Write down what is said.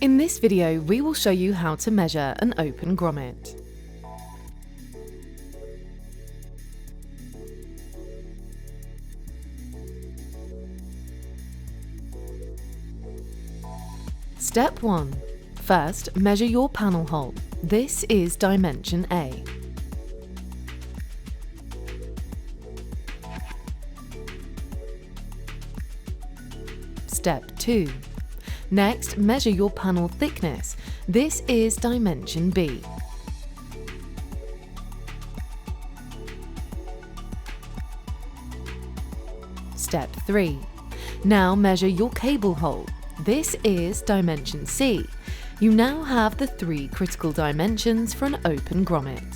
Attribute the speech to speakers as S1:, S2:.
S1: In this video, we will show you how to measure an open grommet. Step 1. First, measure your panel hole. This is dimension A. Step 2. Next, measure your panel thickness. This is dimension B. Step 3. Now measure your cable hole. This is dimension C. You now have the 3 critical dimensions for an open grommet.